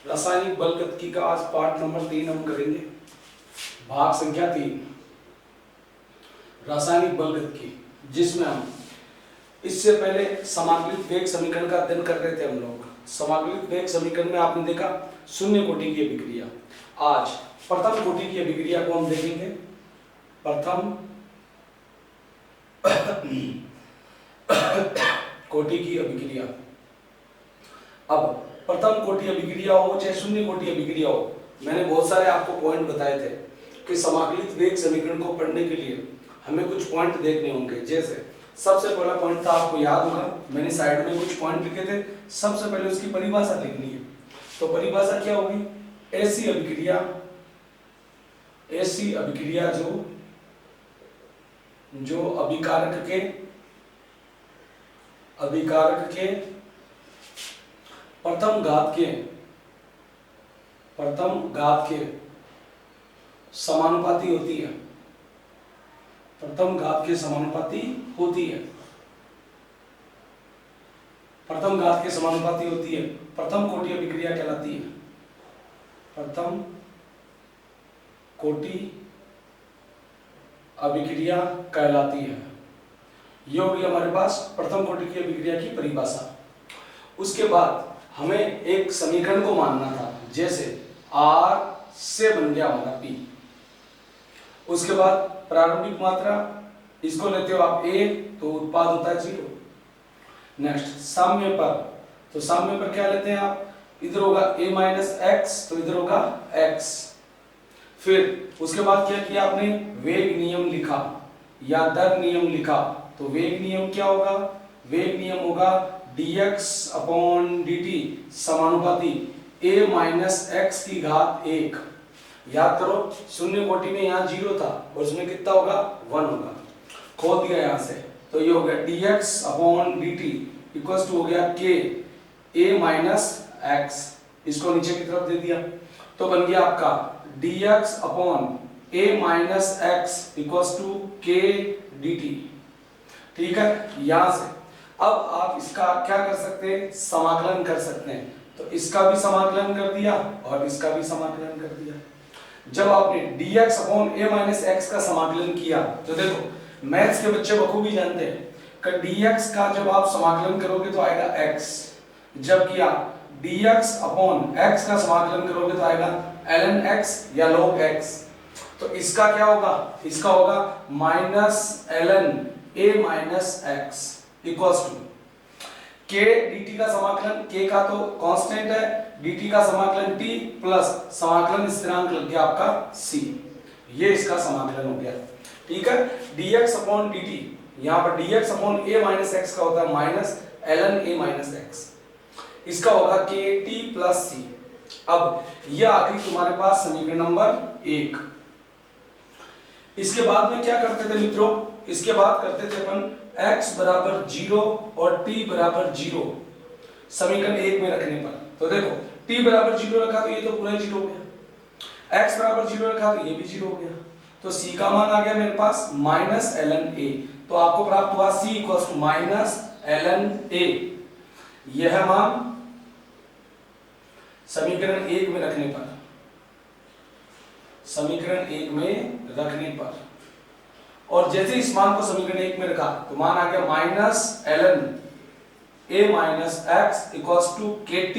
रासायनिक बलगतिकी का आज पाठ नंबर 3 हम करेंगे। भाग संख्या 3 रासायनिक बलगतिकी, जिसमें हम इससे पहले समाकलित वेग समीकरण का अध्ययन कर रहे थे। हम लोग समाकलित वेग समीकरण में आपने देखा शून्य कोटि की अभिक्रिया। आज प्रथम कोटि की अभिक्रिया को हम देखेंगे। प्रथम कोटि की अभिक्रिया। अब प्रथम कोटि अभिक्रिया हो चाहे शून्य कोटि अभिक्रिया हो, मैंने बहुत सारे आपको पॉइंट बताए थे कि समाकलित वेग समीकरण को पढ़ने के लिए हमें कुछ पॉइंट देखने होंगे। जैसे सबसे पहला पॉइंट था, आपको याद होगा, मैंने साइड में कुछ पॉइंट लिखे थे। सबसे पहले उसकी परिभाषा लिखनी है। तो परिभाषा क्या होगी? ऐसी अभिक्रिया जो अभिकारक के प्रथम घात के समानुपाती होती है। प्रथम घात के समानुपाती होती है। प्रथम घात के समानुपाती होती है। प्रथम कोटि अभिक्रिया कहलाती है। प्रथम कोटि अभिक्रिया कहलाती है। ये होगी हमारे पास प्रथम कोटि की अभिक्रिया की परिभाषा। उसके बाद हमें एक समीकरण को मानना था। जैसे R से बन गया हमारा P। उसके बाद प्रारंभिक मात्रा, इसको लेते हो आप A, तो उत्पाद होता है 0। नेक्स्ट साम्य पर, तो साम्य पर क्या लेते हैं आप? इधर होगा A माइनस एक्स, तो इधर होगा x। फिर उसके बाद क्या किया आपने? वेग नियम लिखा या दर नियम लिखा। तो वेग नियम क्या होगा? वेग नियम होगा dx अपॉन dt समानुपाती a माइनस एक्स की घात 1। याद करो, शून्य कोटि में यहाँ 0 था और उसमें कितना होगा? 1 होगा। खोल दिया यहाँ से, तो ये हो गया dx upon dt equals to हो गया k a माइनस एक्स। इसको नीचे की तरफ दे दिया, तो बन गया आपका dx upon a minus x equals to k dt। ठीक है। यहां से अब आप इसका क्या कर सकते हैं? समाकलन कर सकते हैं। तो इसका भी समाकलन कर दिया और इसका भी समाकलन कर दिया। जब आपने dx upon a minus x का समाकलन किया, तो देखो मैथ्स के बच्चे बखूबी जानते हैं कि dx का जब आप समाकलन करोगे तो आएगा x, जबकि आप dx अपॉन x का समाकलन करोगे तो आएगा ln x या log x। तो इसका क्या होगा? इसका होगा minus ln a minus x equals to k dt का समाकलन, k का तो कांस्टेंट है, dt का समाकलन t प्लस समाकलन स्थिरांक लग गया आपका c। ये इसका समाकलन हो गया। ठीक है। dx अपॉन dt, यहाँ पर dx upon a minus x का होता है minus ln a minus x. इसका होगा kt प्लस c। अब यह आ गई तुम्हारे पास समीकरण नंबर 1। इसके बाद में क्या करते थे मित्रों? इसके बाद करते थे अपन x बराबर 0 और t बराबर 0 समीकरण 1 में रखने पर। तो देखो t बराबर 0 रखा तो ये तो पूरा 0 हो गया, x बराबर 0 रखा तो ये भी 0 हो गया। तो c का मान आ गया मेरे पास माइनस ln a। तो आपको प्राप्त हुआ c equals to minus ln a। यह मान समीकरण 1 में रखने पर, समीकरण 1 में रखने पर, और जैसे इस मान को समीकरण 1 में रखा तो मान आ गया minus ln a minus x equals to kt,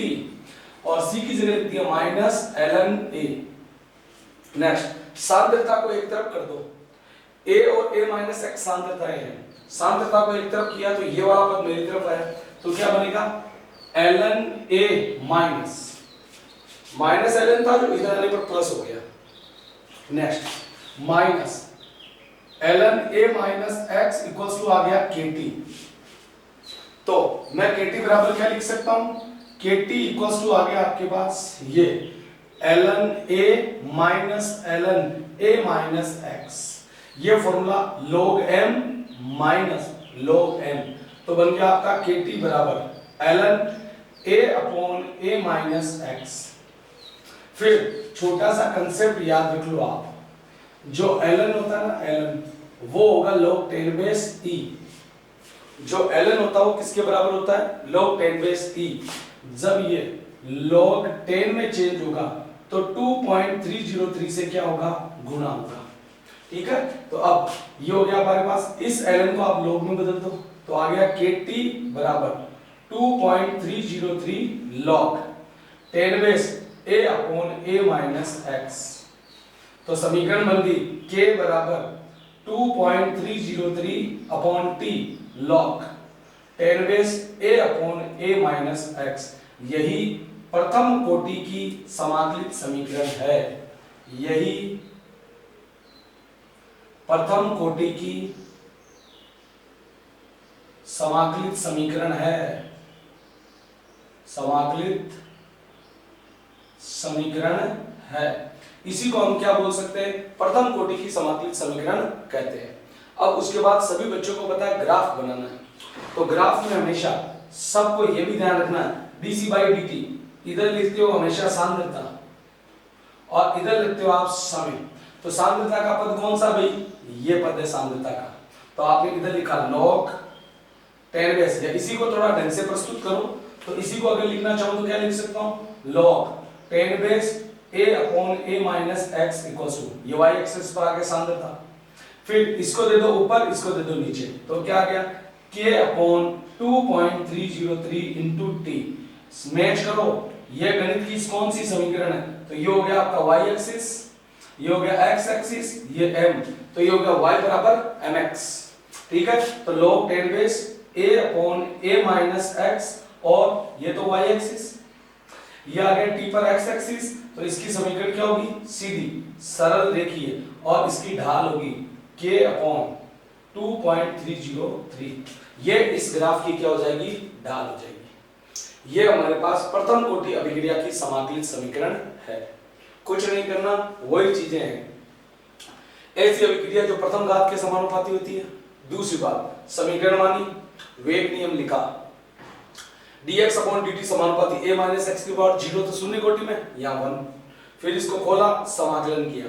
और c की जगह लिख दिया माइनस ln a। नेक्स्ट सांद्रता को एक तरफ कर दो। a और a माइनस एक्स सांद्रताएं हैं। सांद्रता को एक तरफ किया तो ये वाला पद मेरी तरफ आया, तो क्या बनेगा? ln a माइनस ln था जो इधर आने पर प्लस हो गया। Next minus ln a minus x equals to आ गया kt। तो मैं kt बराबर क्या लिख सकता हूं? kt इक्वल्स टू आ गया आपके पास ये ln a minus ln a minus x. ये formula log m minus log m। तो बन गया आपका kt बराबर ln a upon a minus x. फिर छोटा सा कंसेप्ट याद रख लो आप, जो ln होता है ना, ln वो होगा log 10 बेस e। जो ln होता है वो किसके बराबर होता है? log 10 base e। जब ये log 10 में चेंज होगा तो 2.303 से क्या होगा, गुणा होगा। ठीक है, तो अब ये हो गया हमारे पास, इस ln को आप log में बदल दो तो आ गया kt बराबर 2.303 log 10 base a upon a minus x। तो समीकरण बन गई k बराबर 2.303 upon t log 10 base a upon a minus x। यही प्रथम कोटि की समाकलित समीकरण है, यही प्रथम कोटि की समाकलित समीकरण है, समाकलित समीकरण है। इसी को हम क्या बोल सकते हैं, प्रथम कोटि की समाकलित समीकरण कहते हैं। अब उसके बाद सभी बच्चों को पता है ग्राफ बनाना है, तो ग्राफ में हमेशा सबको यह भी ध्यान रखना है dc बाई dt, इधर लिखते हो हमेशा सांद्रता और इधर लिखते हो आप समय। तो सांद्रता का पद कौन सा भाई, ये पद है सांद्रता का, तो आपने इधर लिखा log 10 बेस, या इसी को थोड़ा ढंग से प्रस्तुत करो तो इसी को अगर लिखना चाहूं तो क्या लिख सकता हूं, log 10 base a upon a minus x equals to, ये y एक्सिस पर आ गया सांद्रता, फिर इसको दे दो ऊपर, इसको दे दो नीचे, तो क्या आ गया k upon 2.303 into t। Match करो, ये गणित की कौन सी समीकरण है, तो ये हो गया आपका y एक्सिस, ये हो गया x एक्सिस, ये m, तो ये हो गया y बराबर mx। ठीक है, तो log 10 base a upon a minus x, और ये तो y एक्सिस, ये आ गया t पर x एक्सिस, तो इसकी समीकरण क्या होगी, सीधी सरल रेखीय, और इसकी ढाल होगी k अपॉन 2.303। ये इस ग्राफ की क्या हो जाएगी, ढाल हो जाएगी। ये हमारे पास प्रथम कोटि अभिक्रिया की समाकलित समीकरण है। कुछ नहीं करना, वही चीजें हैं, ऐसी अभिक्रिया जो प्रथम घात के समानुपाती होती है। दूसरी बात, समीकरण मानी, वेग नियम लिखा, dx अपॉन dt समानुपाती a माइनस x की पावर 0, तो शून्य कोटि में यहाँ 1, फिर इसको खोला, समाकलन किया,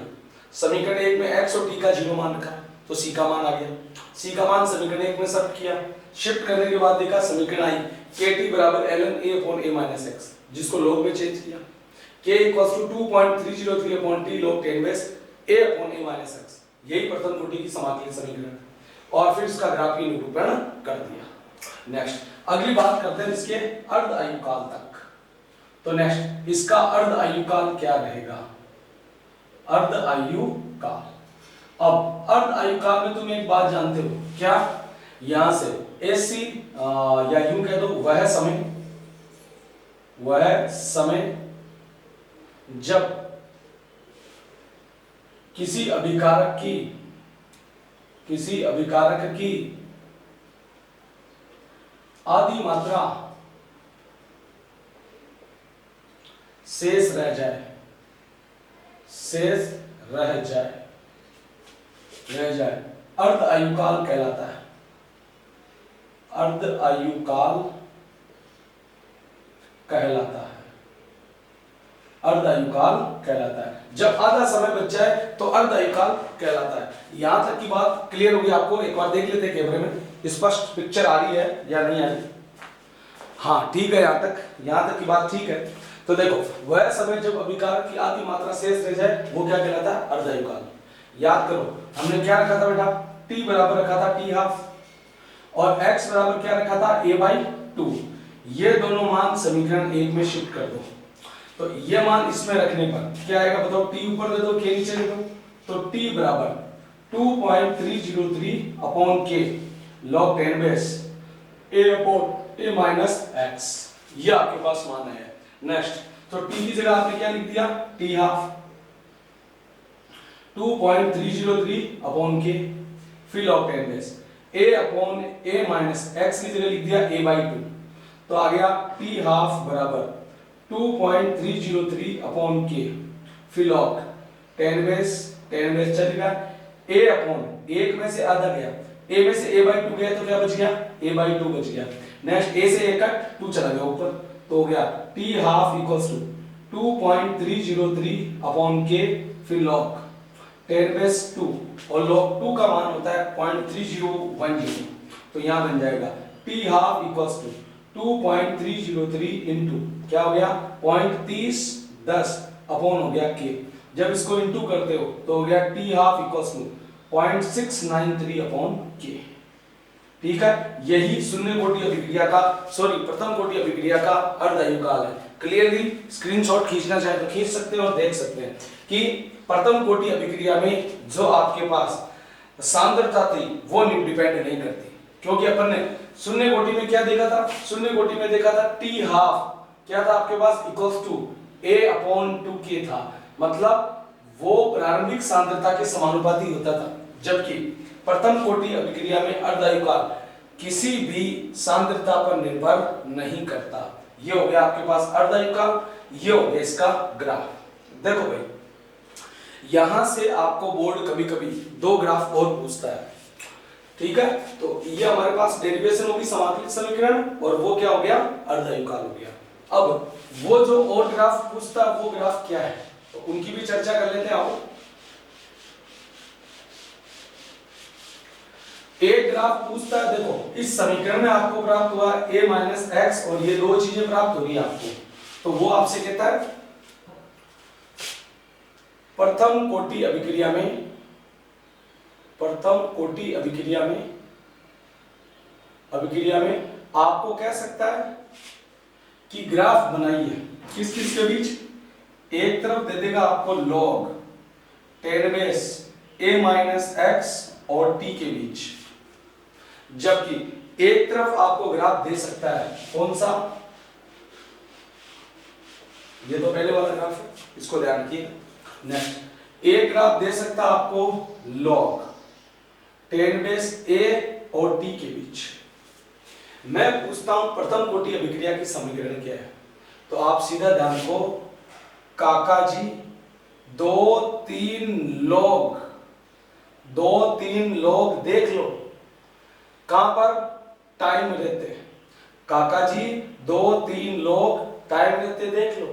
समीकरण 1 में x और t का 0 मान रखा, तो c का मान आ गया, c का मान समीकरण 1 में शिफ्ट किया, शिफ्ट करने के बाद देखा समीकरण आई kt बराबर ln a upon a minus x, जिसको log में चेंज किया, k equals to 2.303 upon t log 10 base a upon a minus x। यही प्रथम कोटि की समाकलित समीकरण है, और फिर इसका ग्राफीय निरूपण कर दिया। नेक्स्ट अगली बात करते हैं इसके अर्ध आयुकाल तक। तो नेक्स्ट इसका अर्ध आयुकाल क्या रहेगा, अर्ध आयुकाल। अब अर्ध आयुकाल में तुम एक बात जानते हो क्या, यहां से ऐसी या यूं कह दो, वह समय जब किसी अभिकारक की आदि मात्रा शेष रह जाए, अर्ध आयुकाल कहलाता है, अर्ध आयुकाल कहलाता है, अर्ध आयुकाल कहलाता है। जब आधा समय बच जाए तो अर्ध आयुकाल कहलाता है। यहां तक की बात क्लियर होगी आपको, एक बार देख लेते हैं कैमरे में स्पष्ट पिक्चर आ रही है या नहीं आ रही। हाँ ठीक है, यहां तक की बात ठीक है। तो देखो, वह समय जब अभिकारक की आधी मात्रा शेष रह जाए वो क्या कहलाता है, अर्ध आयुकाल। याद करो हमने क्या रखा था बेटा, t बराबर रखा था t हाफ, और x बराबर क्या रखा था, a/2। ये दोनों मान समीकरण 1 में शिफ्ट कर दो, तो ये मान इसमें रखने पर क्या आएगा बताओ, t ऊपर दे दो, k नीचे दे दो, तो t बराबर 2.303 upon k log 10 base a upon a minus x, ये आपके पास मान है। नेक्स्ट, तो t की जगह आपने क्या लिख दिया, t हाफ 2.303 अपॉन k, फिर log 10 base a upon a minus x की जगह लिख दिया a/2, तो आ गया t हाफ बराबर 2.303 अपॉन k, फिर log 10 बेस चलेगा, a अपॉन 1 में से आधा गया, a में से a/2 गया तो क्या बच गया, a/2 बच गया। नेक्स्ट a से a कट, 2 चला गया ऊपर, तो हो गया t half equals to 2.303 upon k, फिर log 10 बेस 2, और log 2 का मान होता है 0.3010, तो यहां बन जाएगा t half equals to 2.303 into क्या हो गया 0.3010 अपॉन हो गया के। जब इसको इंटू करते हो तो हो गया T half equals to 0.693 upon K. ठीक है, यही शून्य कोटि अभिक्रिया का प्रथम कोटि अभिक्रिया का अर्धायुकाल है। क्लियरली स्क्रीनशॉट खींचना चाहे तो खींच सकते हैं और देख सकते हैं कि प्रथम कोटि अभिक्रिया में जो आपके पास सांद्रता थी वो डिपेंड नहीं करती, क्योंकि अपन ने शून्य कोटि में क्या देखा था, शून्य कोटि में देखा था टी हाफ क्या था आपके पास equals to a upon 2k था, मतलब वो प्रारंभिक सांद्रता के समानुपाती होता था। जबकि प्रथम कोटि अभिक्रिया में अर्धायुकाल किसी भी सांद्रता पर निर्भर नहीं करता। ये हो गया आपके पास अर्धायुकाल, ये हो गया इसका ग्राफ। देखो भाई, यहां से आपको बोर्ड कभी कभी दो ग्राफ और पूछता है। ठीक है, तो ये हमारे पास डेरिवेशन होगी समाकलित समीकरण, और वो क्या हो गया अर्धायुकाल हो गया। अब वो जो और ग्राफ पूछता है वो ग्राफ क्या है, तो उनकी भी चर्चा कर लेते हैं। आओ, एक ग्राफ पूछता है, देखो इस समीकरण में आपको प्राप्त हुआ a माइनस एक्स, और ये दो चीजें प्राप्त हो रही है आपको, तो वो आपसे कहता है प्रथम कोटि अभिक्रिया में आपको कह सकता है कि ग्राफ बनाइए किस किस के बीच। एक तरफ दे देगा आपको log 10 base a minus x और t के बीच, जबकि एक तरफ आपको ग्राफ दे सकता है कौन सा, ये तो पहले वाला ग्राफ है, इसको ध्यान रखिएगा। नेक्स्ट, एक ग्राफ दे सकता है आपको log 10 बेस a और t के बीच। मैं पूछता हूं प्रथम कोटि अभिक्रिया की समीकरण क्या है, तो आप सीधा ध्यान दो काका जी, 2-3 log देख लो कहां पर टाइम रहते, काका जी 2-3 log टाइम रहते देख लो।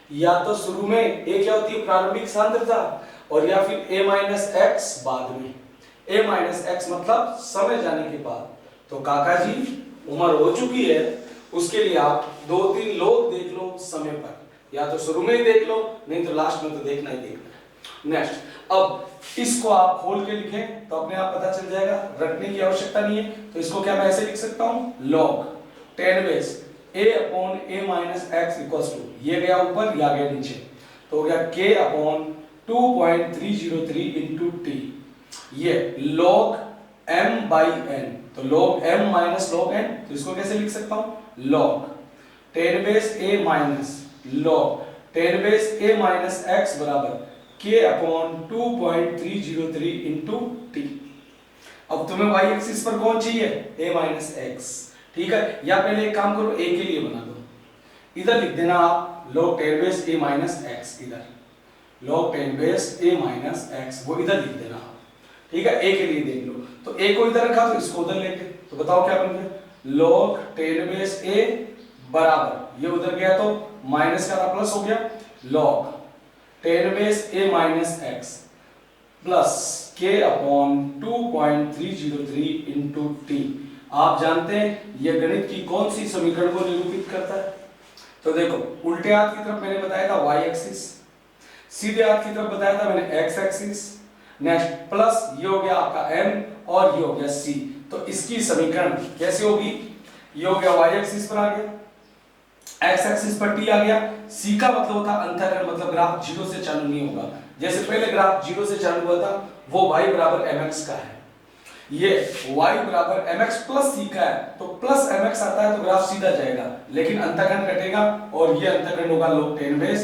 या तो शुरू में ए क्या होती है प्रारंभिक सांद्रता, और या फिर a माइनस एक्स बाद में, a माइनस एक्स मतलब समय जाने के बाद। तो काका जी उम्र हो चुकी है, उसके लिए आप 2-3 log देख लो समय पर, या तो शुरू में ही देख लो, नहीं तो लास्ट में तो देखना ही देखना है। नेक्स्ट, अब इसको आप खोल के लिखें तो अपने आप पता चल जाएगा, रखने की आवश्यकता नहीं है। तो इसको क्या मैं ऐसे लिख सकता हूं log 10 base a upon a minus x equals to, ये गया ऊपर या गया नीचे, तो हो गया k अपॉन 2.303 इंटू t, ये log m बाई n, तो log m minus log n, तो इसको कैसे लिख सकता हूं log 10 base a minus log 10 base a minus x बराबर k अपॉन 2.303 इंटू t। अब तुम्हें y एक्सिस पर कौन चाहिए a माइनस एक्स, ठीक है, या पहले एक काम करो a के लिए बना दो, इधर लिख देना आप log 10 base a minus x, इधर log 10 base a minus x, वो इधर लिख देना आप, ठीक है। a के लिए देख लो, तो a को इधर रखा तो इसको उधर लेके, तो बताओ क्या बन गया log 10 बेस a बराबर, ये उधर गया तो माइनस का प्लस हो गया log 10 base a minus x plus k upon 2.303 into T. आप जानते हैं ये गणित की कौन सी समीकरण को निरूपित करता है, तो देखो उल्टे हाथ की तरफ मैंने बताया था y एक्सिस, सीधे हाथ की तरफ बताया था मैंने x एक्सिस, नेक्स्ट प्लस ये हो गया आपका m और ये हो गया c। तो इसकी समीकरण कैसे होगी, ये हो गया y एक्सिस पर आ गया, x एक्सिस पर t आ गया, c का मतलब होता अंतःकरण, मतलब ग्राफ 0 से चालू नहीं होगा। जैसे पहले ग्राफ 0 से चालू हुआ था वो y बराबर mx का है, ये y बराबर mx प्लस c का है, तो प्लस mx आता है तो ग्राफ सीधा जाएगा, लेकिन अंतःकरण कटेगा और ये अंतःकरण होगा log 10 base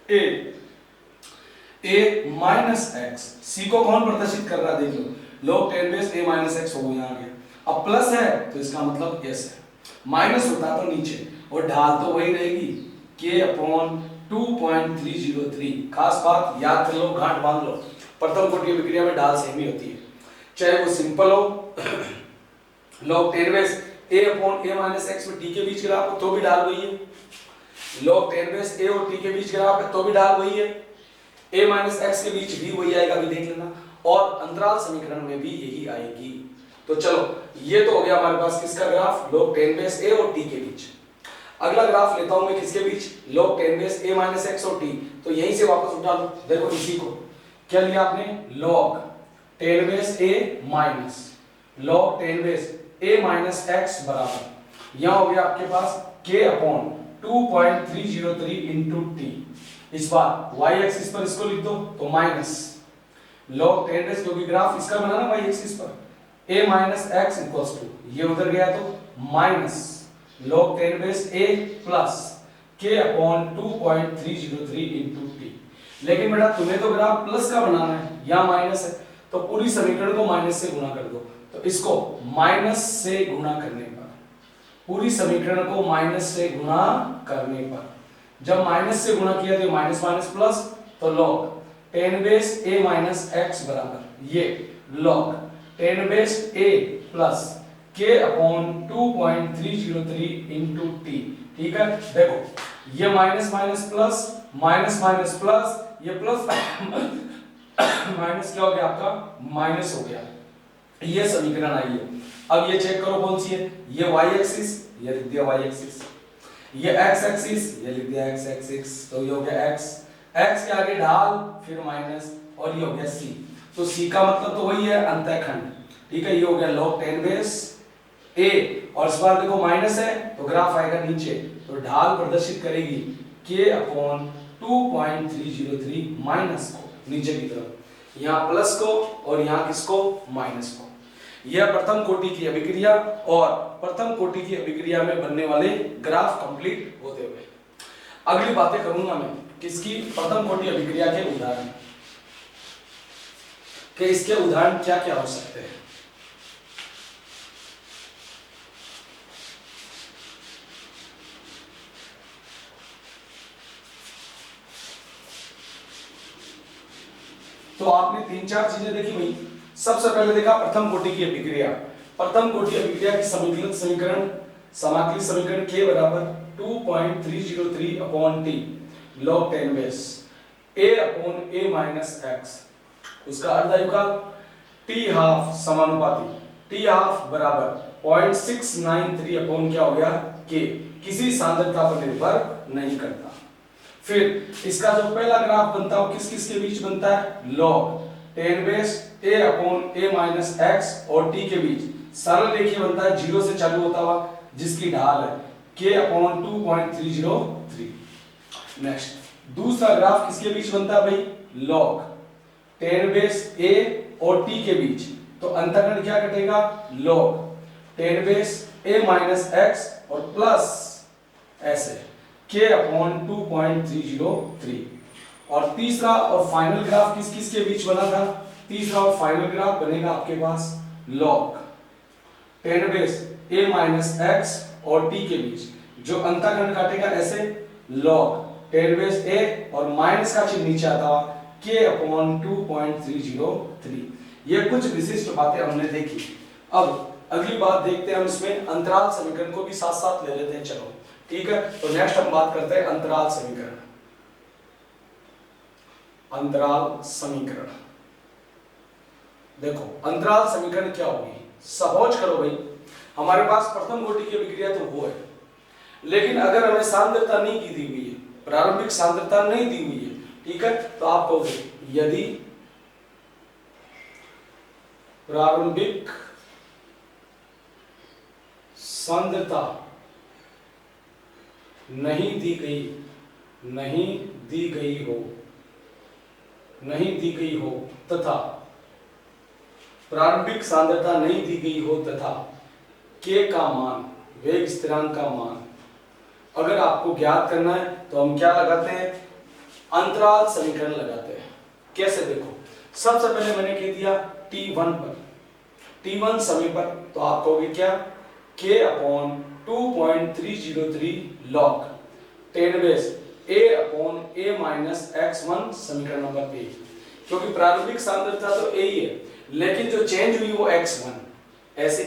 a minus x। c को कौन प्रदर्शित कर रहा है देख लो, log 10 base a minus x हो यहाँ गया। अब प्लस है तो इसका मतलब s है, माइनस होता तो नीचे, और ढाल तो वही रहेगी k अपॉन 2.303। खास बात याद कर लो, गांठ बांध लो, प्रथम कोटि अभिक्रिया में ढाल सेम ही होती है, चाहे वो सिंपल हो log 10 base a upon a minus x में t के बीच ग्राफ हो तो भी ढाल वही है, log 10 बेस a और t के बीच ग्राफ है तो भी ढाल वही है, a माइनस x के बीच भी वही आएगा, भी देख लेना, और अंतराल समीकरण में भी यही आएगी। तो चलो ये तो हो गया हमारे पास किसका ग्राफ, log 10 बेस a और t के बीच। अगला ग्राफ लेता हूं मैं किसके बीच, log 10 base a minus x और t। तो यहीं से वापस उठा लो, देखो इसी को क्या लिया आपने, log 10 base a minus log 10 base a minus x बराबर यहां हो गया आपके पास k अपॉन 2.303 इंटू टी। इस बार y एक्सिस पर इसको लिख दो तो माइनस log 10 बेस, क्योंकि ग्राफ इसका बना ना y एक्सिस पर, a minus x equals to ये उधर गया तो minus log 10 base a plus k upon 2.303 into T. लेकिन बेटा तुम्हें तो ग्राफ प्लस का बनाना है, यहाँ माइनस है, तो पूरी समीकरण को माइनस से गुणा कर दो। तो इसको माइनस से गुणा करने पर, पूरी समीकरण को माइनस से गुणा करने पर, जब माइनस से गुणा किया तो माइनस माइनस प्लस, तो log 10 base a minus x बराबर ये log 10 base a plus k upon 2.303 into T. ठीक है, देखो ये minus minus plus, minus minus plus, ये प्लस माइनस क्या हो गया आपका, माइनस हो गया। ये समीकरण आई है। अब ये चेक करो कौन सी है, ये y एक्सिस, ये लिख दिया y एक्सिस, ये x एक्सिस, ये लिख दिया x एक्सिस, तो ये हो गया x, x के आगे ढाल फिर माइनस, और ये हो गया c। तो c का मतलब तो वही है अंतःखंड। ठीक है, ये हो गया log 10 बेस a, और इस बार देखो माइनस है तो ग्राफ आएगा नीचे, तो ढाल प्रदर्शित करेगी k अपॉन 2.303 माइनस को नीचे की तरफ, यहाँ प्लस को और यहाँ किसको, माइनस को। यह प्रथम कोटि की अभिक्रिया और प्रथम कोटि की अभिक्रिया में बनने वाले ग्राफ कंप्लीट होते हुए अगली बातें करूंगा मैं किसकी, प्रथम कोटि अभिक्रिया के उदाहरण, कि इसके उदाहरण क्या क्या हो सकते हैं। तो आपने तीन चार चीजें देखी भाई। सबसे पहले देखा प्रथम कोटि की अभिक्रिया। प्रथम कोटि अभिक्रिया की समीकरण समाकलित समीकरण k बराबर 2.303 upon t log 10 base a upon a minus x, उसका अर्धायुगाल t हाफ समानुपाती t हाफ बराबर 0.693 अपॉन क्या हो गया k, किसी सांद्रता पर निर्भर नहीं करता। फिर इसका जो पहला ग्राफ बनता है वो किस किस के बीच बनता है, log 10 base a upon a minus x और t के बीच सरल रेखीय बनता है, जीरो से चालू होता हुआ, जिसकी ढाल है k अपॉन 2.303। नेक्स्ट दूसरा ग्राफ किसके बीच बनता है भाई, log 10 बेस a और t के बीच, तो अंतःखंड क्या कटेगा, log 10 base a minus x और प्लस ऐसे k अपॉन 2.303। और तीसरा और फाइनल ग्राफ किस किस के बीच बना था, तीसरा और फाइनल ग्राफ बनेगा आपके पास log 10 base a minus x और t के बीच, जो अंतःखंड काटेगा ऐसे log 10 बेस a और माइनस का चिन्ह नीचे आता हुआ k अपॉन 2.303। ये कुछ विशिष्ट बातें हमने देखी। अब अगली बात देखते हैं हम इसमें अंतराल समीकरण को भी साथ साथ ले लेते हैं। चलो ठीक है, तो नेक्स्ट हम बात करते हैं अंतराल समीकरण। अंतराल समीकरण देखो, अंतराल समीकरण क्या होगी, सपोज करो भाई हमारे पास प्रथम कोटि की अभिक्रिया तो वो है, लेकिन अगर हमें सांद्रता नहीं की दी हुई है, प्रारंभिक सांद्रता नहीं दी हुई है, ठीक है, तो आप कहोगे यदि प्रारंभिक सांद्रता नहीं दी गई हो तथा प्रारंभिक सांद्रता नहीं दी गई हो तथा k का मान, वेग स्थिरांक का मान अगर आपको ज्ञात करना है तो हम क्या लगाते हैं, अंतराल समीकरण लगाते हैं। कैसे देखो, सबसे पहले मैंने कह दिया t1 पर, t1 समय पर, तो आप कहोगे क्या, k upon 2.303 log 10 base a upon a minus x1 समीकरण नंबर 1, क्योंकि प्रारंभिक सांद्रता तो a ही है, लेकिन जो चेंज हुई वो x1। ऐसे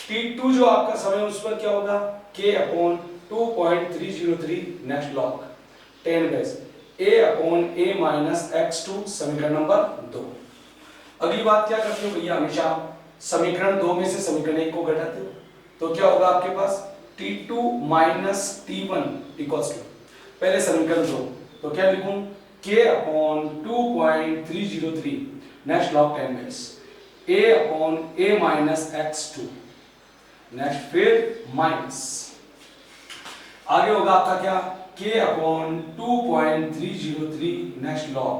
t2 जो आपका समय उस पर क्या होगा, k upon 2.303 next log 10 base a upon a minus x2 समीकरण नंबर 2। अगली बात क्या करते हो भैया, हमेशा समीकरण 2 में से समीकरण 1 को घटाते हो तो क्या होगा आपके पास T2 minus T1 equals to, पहले समीकरण 2 तो क्या लिखूं K upon 2.303 next log 10 base A upon A minus x2 next फिर माइनस आगे होगा आपका क्या K upon 2.303 next log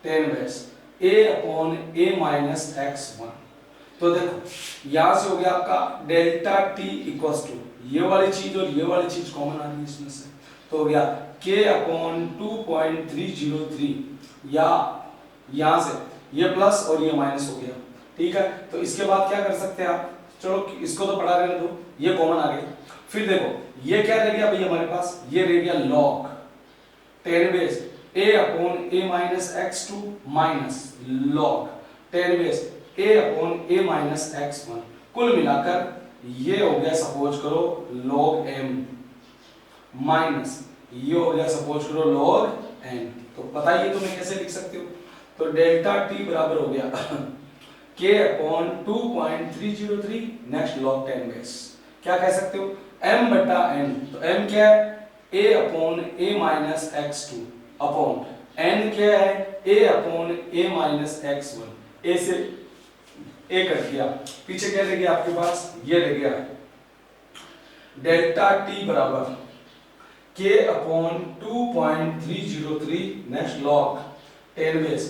10 base A upon A minus x1। तो देखो यहां से हो गया आपका डेल्टा T इक्वल्स टू ये वाली चीज और ये वाली चीज कॉमन आ रही है इसमें से, तो हो गया K अपॉन 2.303 या यहां से ये प्लस और ये माइनस हो गया, ठीक है। तो इसके बाद क्या कर सकते हैं आप, चलो इसको तो पढ़ा रहने दो, ये कॉमन आ गया। फिर देखो ये क्या रह गया भाई हमारे पास, ये रह गया log 10 base A upon A minus x2 minus log 10 base A upon A minus x1, कुल मिलाकर ये हो गया सपोज करो log m माइनस ये हो गया सपोज करो log n। तो बताइए तुम्हें कैसे लिख सकते हो, तो डेल्टा t बराबर हो गया K upon 2.303 next log 10 base, क्या कह सकते हो m बटा n, तो m क्या है A upon A minus x2 upon n क्या है A upon A minus x1, A से A कट गया, पीछे क्या रह गया आपके पास, ये रह गया डेल्टा t बराबर K upon 2.303 next log 10 base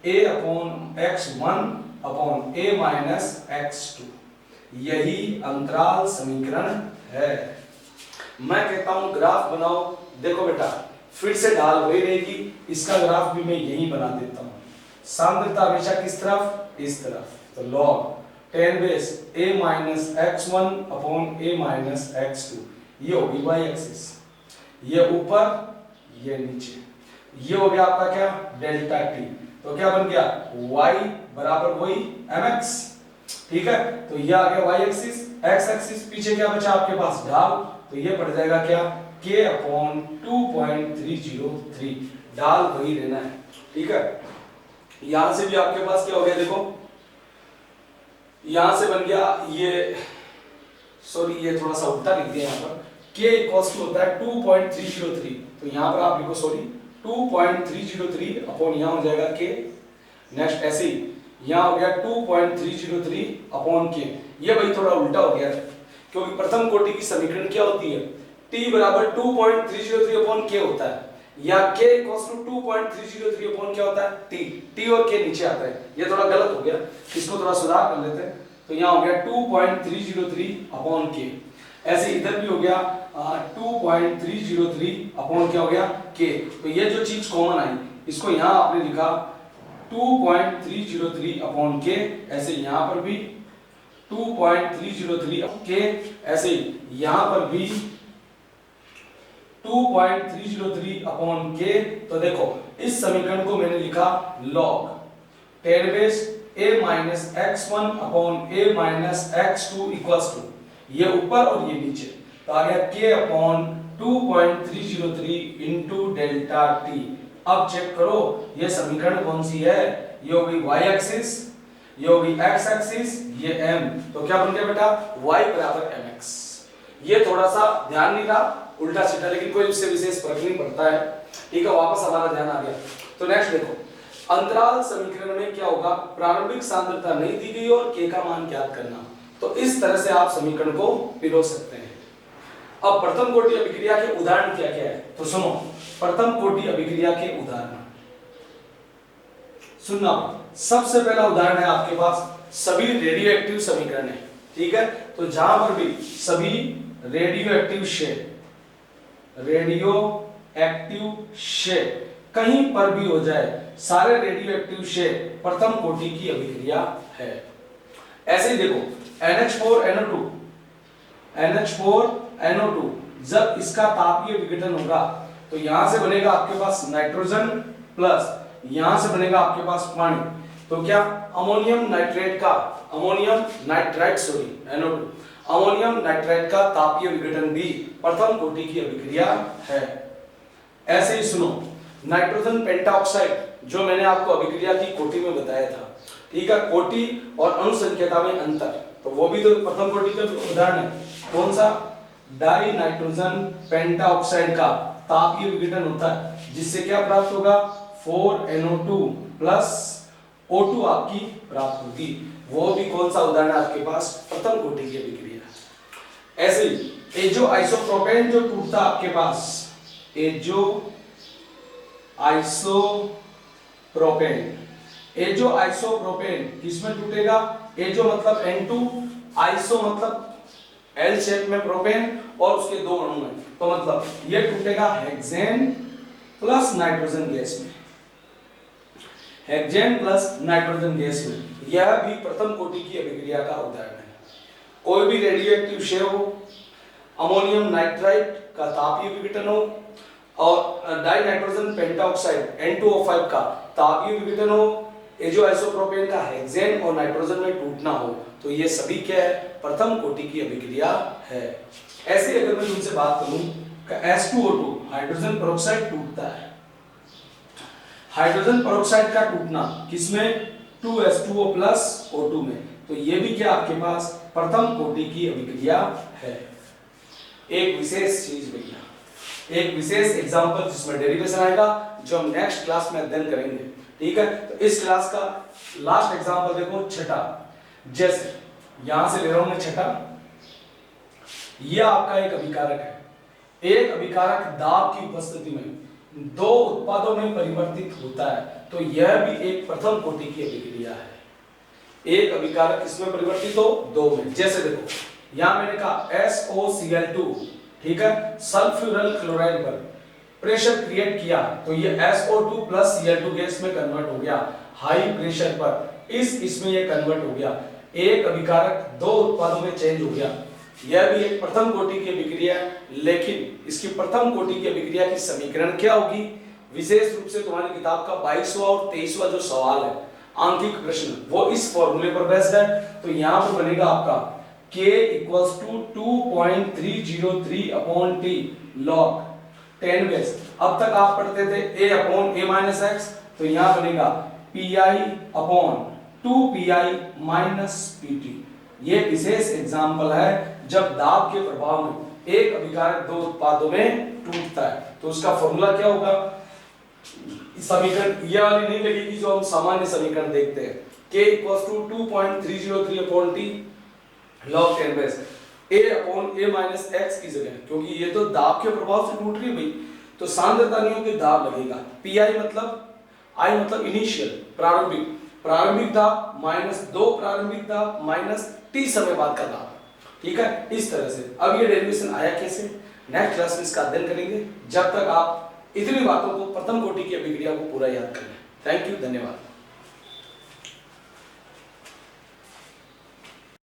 A upon x1 upon A minus x2, यही अंतराल समीकरण है। मैं कहता हूं ग्राफ बनाओ, देखो बेटा फिर से ढाल वही रहेगी, इसका ग्राफ भी मैं यही बना देता हूं, सांद्रता हमेशा किस तरफ, इस तरफ, तो log 10 base A minus x1 upon A minus x2, ये होगी y एक्सिस, ये ऊपर ये नीचे, ये हो गया आपका क्या डेल्टा t, तो क्या बन गया y बराबर वही mx, ठीक है। तो ये आ गया y एक्सिस, x एक्सिस पीछे क्या बचा आपके पास ढाल, तो ये पड़ जाएगा क्या K अपॉन 2.303, ढाल वही रहना है, ठीक है। यहां से भी आपके पास क्या हो गया देखो, यहां से बन गया ये, सॉरी ये थोड़ा सा उल्टा लिख दिया यहाँ पर, K इक्वल्स टू होता है 2.303, तो यहाँ पर आप लिखो सॉरी 2.303 अपॉन यहाँ हो जाएगा K, नेक्स्ट ऐसे ही यहाँ हो गया 2.303 अपॉन K, ये भाई थोड़ा उल्टा हो गया क्योंकि प्रथम कोटि की समीकरण क्या होती है, T बराबर 2.303 अपॉन K होता है, या K इक्वल्स टू 2.303 अपॉन क्या होता है T और K नीचे आता है, ये थोड़ा गलत हो गया, इसको थोड़ा सुधार कर लेते हैं। तो यहाँ हो गया 2.303 अपॉन K, ऐसे इधर भी हो गया 2.303 अपॉन क्या हो गया K, तो ये जो चीज कॉमन आई इसको यहाँ आपने लिखा 2.303 अपॉन K, ऐसे यहाँ पर भी 2.303 K, ऐसे यहाँ पर भी 2.303 अपॉन K। तो देखो इस समीकरण को मैंने लिखा log 10 base A minus x1 upon A minus x2 equals to ये ऊपर और ये नीचे, तो आ गया K upon 2.303 into delta T। अब चेक करो ये समीकरण कौन सी है, ये होगी y एक्सिस, ये होगी x एक्सिस, ये m, तो क्या बन गया बेटा y बराबर mx। ये थोड़ा सा ध्यान नहीं रहा उल्टा सीधा, लेकिन कोई उससे विशेष फर्क नहीं पड़ता है, ठीक है। वापस हमारा ध्यान आ गया। तो नेक्स्ट देखो अंतराल समीकरण में क्या होगा, प्रारंभिक सांद्रता नहीं दी गई और k का मान ज्ञात करना, तो इस तरह से आप समीकरण को पिरो सकते हैं। अब प्रथम कोटि अभिक्रिया के उदाहरण क्या क्या है, तो सुनो प्रथम कोटि अभिक्रिया के उदाहरण सुनना। सबसे पहला उदाहरण है आपके पास सभी रेडियो एक्टिव समीकरण है, ठीक है। तो जहां पर भी सभी रेडियो एक्टिव शेल कहीं पर भी हो जाए, सारे रेडियो एक्टिव शेल प्रथम कोटि की अभिक्रिया है। ऐसे ही देखो NH4NO2 जब इसका तापीय विघटन होगा तो यहां से बनेगा आपके पास नाइट्रोजन प्लस यहां से बनेगा आपके पास पानी, तो क्या अमोनियम नाइट्राइड का तापीय विघटन भी प्रथम कोटि की अभिक्रिया है। ऐसे ही सुनो नाइट्रोजन पेंटाऑक्साइड जो मैंने आपको अभिक्रिया की कोटि में बताया था, ठीक है, कोटि और अणुसंख्यता में अंतर, तो वो भी तो प्रथम कोटि का उदाहरण है। कौन सा? डाई नाइट्रोजन पेंटाऑक्साइड का तापीय विघटन होता है, जिससे क्या प्राप्त होगा? 4NO2 प्लस O2 आपकी प्राप्त होगी। वो भी कौन सा उदाहरण है आपके पास? प्रथम कोटि की अभिक्रिया। ऐसे ही एजो आइसोप्रोपेन जो टूटता आपके पास, एजो आइसोप्रोपेन किसमें टूटेगा? एजो मतलब N2, आइसो मतलब L शेप में प्रोपेन और उसके दो अणु हैं, तो मतलब ये टूटेगा हेक्सेन प्लस नाइट्रोजन गैस में, हेक्सेन प्लस नाइट्रोजन गैस में। यह भी प्रथम कोटि की अभिक्रिया का उदाहरण है। कोई भी रेडियोएक्टिव शेव हो, अमोनियम नाइट्राइट का तापीय विघटन हो और डाई नाइट्रोजन पेंटाऑक्साइड N2O5 का तापीय विघटन हो, एजो आइसोप्रोपेन का हेक्सेन और नाइट्रोजन में टूटना हो, तो ये सभी क्या है? प्रथम कोटि की अभिक्रिया है। ऐसे अगर मैं तुमसे बात करूं कि H2O2 हाइड्रोजन पेरोक्साइड टूटता है, हाइड्रोजन पेरोक्साइड का टूटना किसमें? 2H2O प्लस O2 में, तो ये भी क्या आपके पास प्रथम कोटि की अभिक्रिया है। एक विशेष चीज भैया, एक विशेष एग्जांपल जिसमें डेरिवेशन आएगा, जो हम नेक्स्ट क्लास में अध्ययन करेंगे, ठीक है। तो इस क्लास का लास्ट एग्जांपल देखो, छठा। जैसे यहां से ले रहा हूं मैं छठा, यह आपका एक अभिकारक है। एक अभिकारक दाब की उपस्थिति में दो उत्पादों में परिवर्तित होता है, तो यह भी एक प्रथम कोटि की अभिक्रिया है। एक अभिकारक किसमें परिवर्तित हो? दो में। जैसे देखो यहां मैंने कहा SOCl2, ठीक है, सल्फ्यूरल क्लोराइड पर प्रेशर क्रिएट किया, तो ये SO2 प्लस Cl2 गैस में कन्वर्ट हो गया हाई प्रेशर पर, इसमें ये कन्वर्ट हो गया। एक अभिकारक दो उत्पादों में चेंज हो गया। यह भी एक प्रथम कोटि की अभिक्रिया है, लेकिन इसकी प्रथम कोटि की अभिक्रिया की समीकरण क्या होगी? विशेष रूप से तुम्हारी किताब का 22वां और 23वां जो सवाल है, आंकिक प्रश्न, वो इस फॉर्मूले पर बेस्ड है। तो यहां पर बनेगा आपका K = 2.303/T log 10 बेस। अब तक आप पढ़ते थे A/A-x, तो यहां बनेगा Pi/2Pi-Pt। ये विशेष एग्जांपल है जब दाब के प्रभाव में एक अभिकारक दो उत्पादों में टूटता है, तो उसका फॉर्मूला क्या होगा? समीकरण ये वाली नहीं लगेगी जो हम सामान्य समीकरण देखते हैं। K = 2.303/T log 10 base, A/A-x की जगह, क्योंकि ये तो दाब के प्रभाव से टूट रही है भाई, तो सांद्रता नहीं होगी, दाब लगेगा। Pi मतलब I मतलब इनिशियल, प्रारंभिक दाब माइनस 2 प्रारंभिक दाब माइनस T समय बाद का दाब, ठीक है। इस तरह से अब ये डेरिवेशन आया कैसे, नेक्स्ट क्लास में इसका अध्ययन करेंगे। जब तक आप इतनी बातों को, प्रथम कोटि की अभिक्रिया को पूरा याद कर लें। थैंक यू, धन्यवाद।